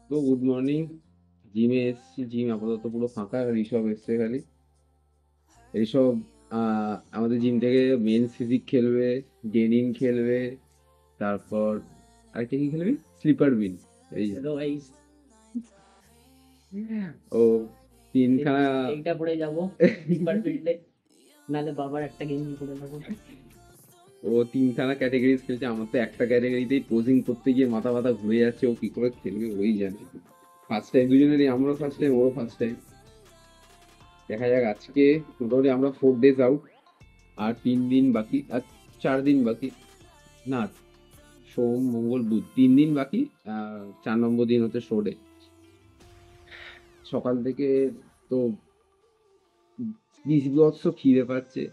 তো good morning. জিমে এসেছি, জিম আপাতত পুরো ফাঁকা, ঋষভ এসছে খালি। ঋষভ আমাদের জিম থেকে মেন্স ফিজিক খেলবে, ডেনিম খেলবে, তারপর আরেকটা কি খেলবি, স্লিপার বিন। এই যে। হ্যালো গাইস, ও তিনখানা এইটা পরে যাবো স্লিপার ফিল্ডে, নালে বাবার একটা গেঞ্জি পরে যাবো। ও তিনখানা ক্যাটাগরিজ খেলছে, আমার তো একটা ক্যাটাগরিতেই পোজিং করতে গিয়ে মাথা মাথা ঘুরে যাচ্ছে, ও কি করে খেলবে ওই জানে। ফার্স্ট টাইম দুজনেরই, আমরাও ফার্স্ট টাইম, ওরও ফার্স্ট টাইম। দেখা যাক। আজকে মোটামুটি আমরা 4 days আউট, আর 3 দিন বাকি, আর 4 দিন বাকি। না, সোম মঙ্গল বুধ 3 দিন বাকি। 4 নম্বর দিন হচ্ছে শো ডে। সকাল থেকে তো বিভৎস খিদে পাচ্ছে,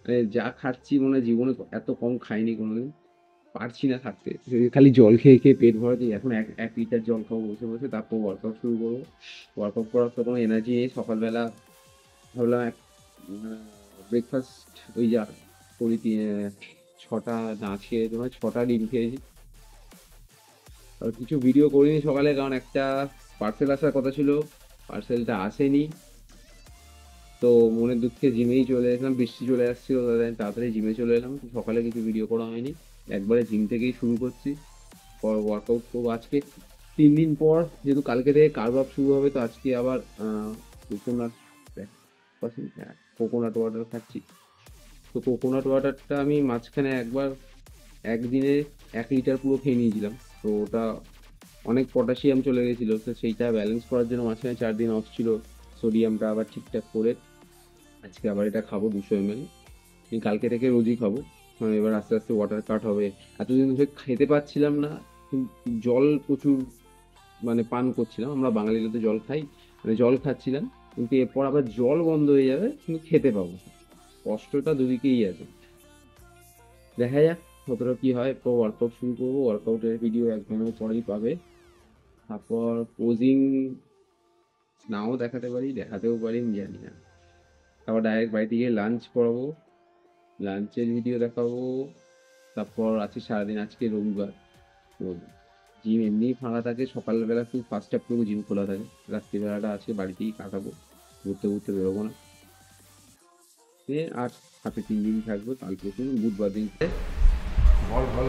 মানে যা খাচ্ছি মনে হয় জীবনে এত কম খাইনি কোনোদিন। পারছি না থাকতে, খালি জল খেয়ে খেয়ে পেট ভরাচ্ছি। এখন 1 লিটার জল খাবো বসে বসে, তারপর ওয়ার্কআউট শুরু করবো। ওয়ার্কআউট করার তো কোনো এনার্জি নেই। সকালবেলা ভাবলাম ব্রেকফাস্ট ওই যা করি, 6টা না খেয়ে তোমার 6টা ডিম খেয়েছি। আর কিছু ভিডিও করিনি সকালে, কারণ একটা পার্সেল আসার কথা ছিল, পার্সেলটা আসেনি। তো মনের দুঃখে জিমেই চলে এলাম, বৃষ্টি চলে আসছিল দাদা, তাড়াতাড়ি জিমে চলে এলাম। সকালে কিছু ভিডিও করা হয়নি, একবারে জিম থেকেই শুরু করছি। পর ওয়ার্কআউট করবো আজকে। 3 দিন পর যেহেতু কালকে থেকে কার্ভ আপ শুরু হবে, তো আজকে আবার কোকোনাট কোকোনাট ওয়াটার খাচ্ছি। তো কোকোনাট ওয়াটারটা আমি মাঝখানে একবার একদিনে 1 লিটার পুরো খেয়ে নিয়েছিলাম। তো ওটা অনেক পটাশিয়াম চলে গেছিলো, তো সেইটা ব্যালেন্স করার জন্য মাঝখানে 4 দিন অফ ছিল, সোডিয়ামটা আবার ঠিকঠাক করে আজকে আবার এটা খাবো 200 ml। কালকে থেকে রোজই খাবো। এবার আস্তে আস্তে ওয়াটার কাট হবে। এতদিন ধরে খেতে পাচ্ছিলাম না, কিন্তু জল প্রচুর মানে পান করছিলাম। আমরা বাঙালিরা তো জল খাই, মানে জল খাচ্ছিলাম। কিন্তু এরপর আবার জল বন্ধ হয়ে যাবে, কিন্তু খেতে পাবো না। কষ্টটা দুদিকেই আছে। দেখা যাক কতটা কি হয়। তো ওয়ার্কআউট শুরু করবো, ওয়ার্কআউটের ভিডিও একদম পরেই পাবে। তারপর পোজিং নাও দেখাতে পারি, দেখাতেও পারি, আমি জানি না। তারপর ডাইরেক্ট বাড়িতে গিয়ে লাঞ্চ করাবো, লাঞ্চের ভিডিও দেখাবো। তারপর আছে সারাদিন, আজকে রবিবার, তো জিম এমনিই ফাঁকা থাকে। সকালবেলা খুব ফার্স্ট টুকু জিম খোলা থাকে, রাত্রিবেলাটা আছে বাড়িতেই কাটাবো, ঘুরতে ঘুরতে বেরোবো না। আর হাতে 3 দিন থাকবো, কালকে বুধবার দিন। বল বল।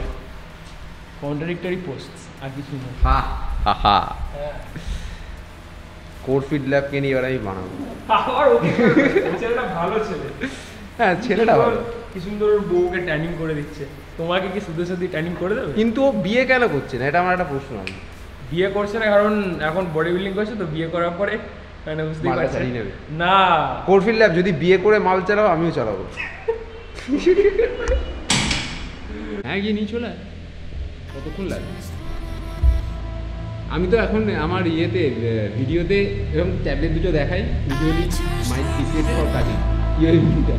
কন্ট্রাডিক্টরি পোস্টস আর কিছু না। হা হা হা। কোরফিট ল্যাবকে নিয়ে এবার আমি বানাবো। আবার ওকে ছেলেটা ভালো ছেলে। হ্যাঁ, ছেলেটা ভালো। কি সুন্দর ওর বউকে ট্যানিং করে দিচ্ছে। তোমাকে কি শুধু শুধু ট্যানিং করে দেবে? কিন্তু ও বিয়ে কেন করছে না, এটা আমার একটা প্রশ্ন আছে। বিয়ে করছে না কারণ এখন বডি বিল্ডিং করছে, তো বিয়ে করার পরে মানে বুঝতেই মালটা পারছে চালিয়ে নেবে। না। কোরফিট ল্যাব যদি বিয়ে করে মাল চালাও, আমিও চালাবো। হ্যাঁ, গিয়ে নিয়ে চলে আয়। কতক্ষণ লাগে? আমি তো এখন আমার ইয়েতে ভিডিওতে এরকম ট্যাবলেট দুটো দেখাই, ভিডিওলি মাই সিক্রেট ফর কাটিং ইয়ে ভিডিওটা।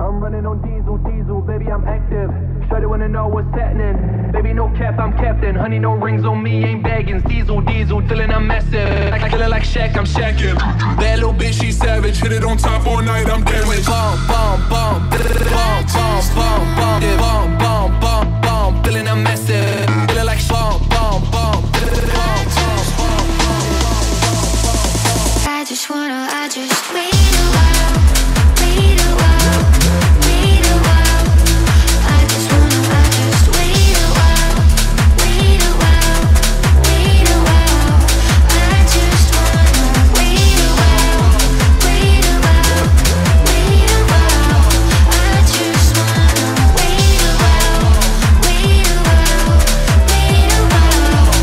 I'm running on diesel, diesel, baby, I'm active. Shawty wanna know what's happening. Baby, no cap, I'm captain. Honey, no rings on me, ain't baggins. Diesel, diesel, feeling I'm massive. I kill it like Shaq, I'm Shaqin'. That little bitch, she savage. Hit it on top all night, I'm damaged. Bomb, bomb, bomb, bomb, bomb, bomb, bomb, bomb, bomb, bomb, bomb, feeling I'm massive. Kill it like bomb, bomb, bomb, bomb, bomb, bomb. I just wait a while, wait a while, wait a while. I just wait a while, wait a while, wait a while. I just wanna wait a while, wait a while, wait a while. I just wanna wait a while, wait a while, wait a while.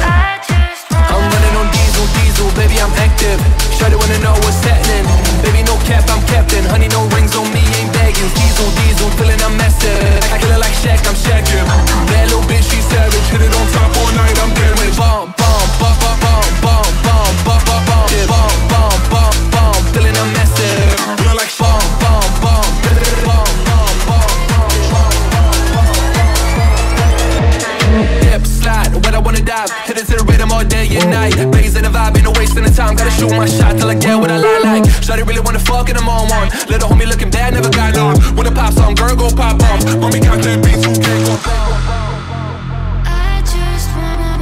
I just wanna. I'm running on diesel, diesel, baby, I'm active. Shawty wanna know what's happening. Baby, no cap, I'm captain. Honey, no rings on me, ain't baggins. Diesel, diesel, feeling I'm massive. I kill it like Shaq, I'm Shaqin'. That little bitch, she savage. Hit it on top all night, I'm damaged. Bomb, bomb, bomb, bomb, bomb, bomb, bomb, bomb, bomb, yeah, bomb, bomb, bomb, bomb, feeling I'm massive. Feeling like bomb, bomb, bomb, bomb, bomb, bomb, dip, slide, when I wanna dive. Hit it to the rhythm all day and night. Raising the vibe, ain't no wasting the time. Gotta shoot my shot till I get what I like. Shawty really wanna fuck and I'm on one. Little homie looking bad, never got none. When the pop song, girl go pop off. When we count that beat, 2K go. I just wanna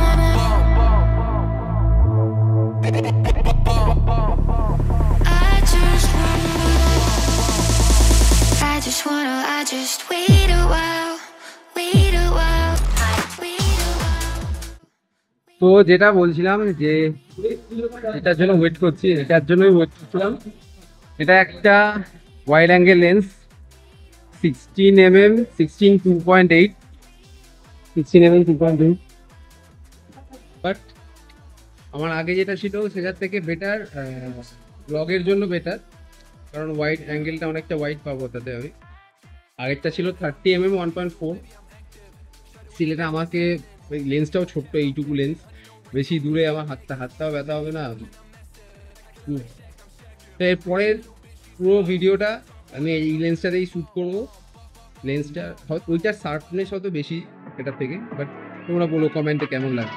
তো যেটা বলছিলাম যে এটার জন্য wait করছি, এটার জন্যই wait করছিলাম। এটা একটা wide angle lens 16mm 2.8 but আমার আগে যেটা ছিল সেটার থেকে বেটার, ব্লগের জন্য বেটার, কারণ ওয়াইড অ্যাঙ্গেলটা অনেকটা ওয়াইড পাবো তাতে আমি। আগেরটা ছিল 30mm 1.4, সিলেটা আমাকে ওই লেন্সটাও ছোট্ট, এইটুকু লেন্স, বেশি দূরে আমার হাতটাও ব্যথা হবে না। তো এরপরের পুরো ভিডিওটা আমি এই লেন্সটাতেই শ্যুট করবো। লেন্সটা হয়তো ওইটার শার্পনেস হয়তো বেশি এটার থেকে, বাট তোমরা বলো কমেন্টে কেমন লাগে।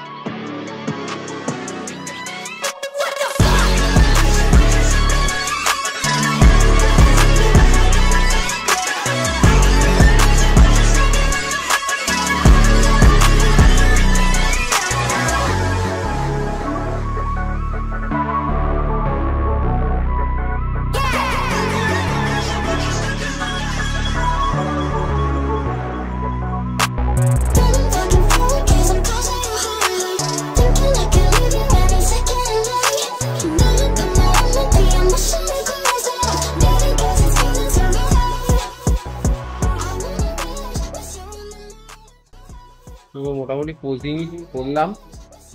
তো মোটামুটি পোজিং করলাম,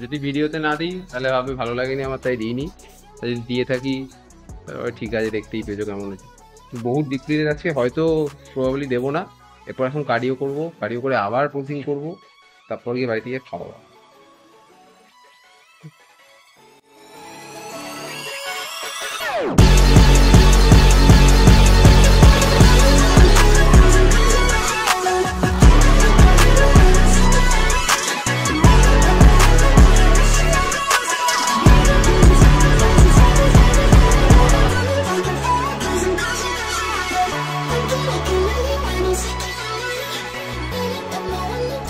যদি ভিডিওতে না দিই তাহলে ভাবে ভালো লাগেনি আমার, তাই দিইনি। তাই যদি দিয়ে থাকি ঠিক আছে, দেখতেই পেয়েছো কেমন হয়েছে। বহুত ডিক্রিজে আছে, হয়তো প্রবাবলি দেবো না। এরপর এখন কার্ডিও করবো, কার্ডিও করে আবার পোজিং করবো, তারপর গিয়ে বাড়িতে গিয়ে খাওয়া।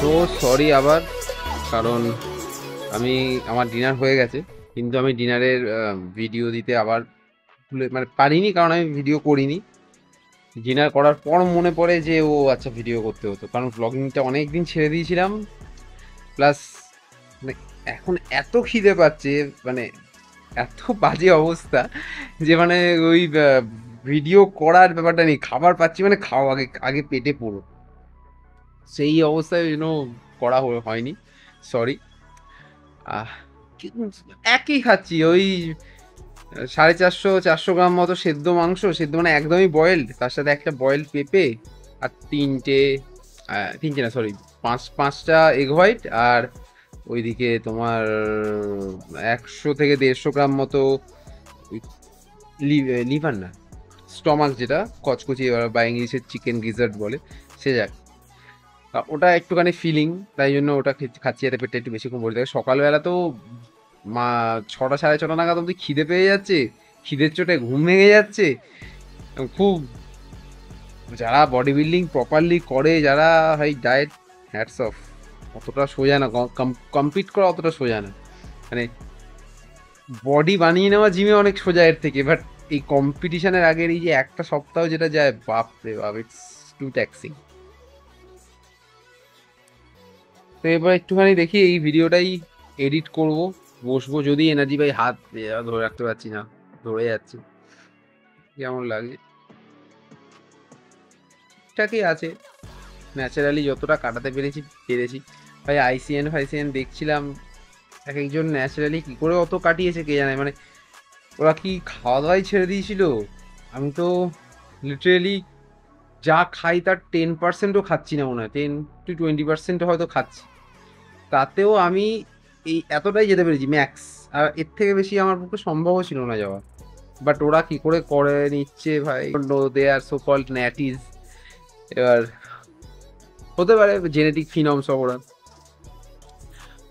তো সরি আবার, কারণ আমার ডিনার হয়ে গেছে, কিন্তু আমি ডিনারের ভিডিও দিতে আবার মানে পারিনি, কারণ আমি ভিডিও করিনি। ডিনার করার পর মনে পড়ে যে ও আচ্ছা ভিডিও করতে হতো, কারণ ব্লগিংটা অনেক দিন ছেড়ে দিয়েছিলাম। প্লাস মানে এখন এত খিদে পাচ্ছে, মানে এত বাজে অবস্থা যে মানে ওই ভিডিও করার ব্যাপারটা নেই, খাবার পাচ্ছি মানে খাও আগে আগে পেটে পড়ো, সেই অবস্থায় করা হয়নি, সরি। একই খাচ্ছি, ওই 450-400 গ্রাম মতো সেদ্ধ মাংস, সেদ্ধ মানে একদমই বয়েলড, তার সাথে একটা বয়েলড পেঁপে আর তিনটে না সরি 5টা এগ হোয়াইট, আর ওইদিকে তোমার 100 থেকে 150 গ্রাম মতো লিভার না স্টমাক, যেটা কচকচি বা ইংলিশে চিকেন গিজার্ড বলে, সে যাক ওটা একটুখানি ফিলিং, তাই জন্য ওটা খাচ্ছি, যাতে পেটটা একটু বেশিক্ষণ ভরে থাকে। সকালবেলা তো 6টা 6:30 নাগাদ অব্দি খিদে পেয়ে যাচ্ছে, খিদের চোটে ঘুম ভেঙে যাচ্ছে খুব। যারা বডি বিল্ডিং প্রপারলি করে, যারা হাই ডায়েট, হ্যাটস অফ। অতটা সোজা না, কমপ্লিট করা অতটা সোজা না, মানে বডি বানিয়ে নেওয়া জিমে অনেক সোজা এর থেকে, বাট এই কম্পিটিশনের আগের এই যে একটা সপ্তাহ যেটা যায়, বাপ রে বাপ, ইটস টু ট্যাক্সিং। তো এবার একটুখানি দেখি এই ভিডিওটাই এডিট করব, বসবো, যদি এনার্জি পাই। হাত ধরে রাখতে পারছি না, ধরে যাচ্ছে, কেমন লাগে। ঠিকঠাকই আছে, ন্যাচারালি যতটা কাটাতে পেরেছি ভাই। আইসিএন দেখছিলাম, এক একজন ন্যাচারালি কী করে অত কাটিয়েছে কে জানে, মানে ওরা কি খাওয়া দাওয়াই ছেড়ে দিয়েছিল। আমি তো লিটারেলি যা খাই তার 10%ও খাচ্ছি না, মনে হয় 10-20% হয়তো খাচ্ছি, তাতেও আমি এই এতটাই যেতে পেরেছি ম্যাক্স। আর এর থেকে বেশি আমার পক্ষে সম্ভবও ছিল না যাওয়া, বাট ওরা কি করে নিচ্ছে ভাই, দে আর সো কল্ড ন্যাটিজ। এবার হতে পারে জেনেটিক ফিনমস ওরা।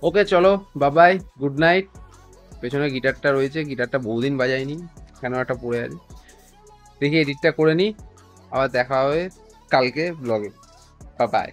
ওকে চলো, বাবাই, গুড নাইট। পেছনে গিটারটা রয়েছে, গিটারটা বহুদিন বাজাইনি, কেন একটা পড়ে আছে, দেখি এডিটটা করে নিই, আবার দেখা হবে কালকে ব্লগে। বাবাই।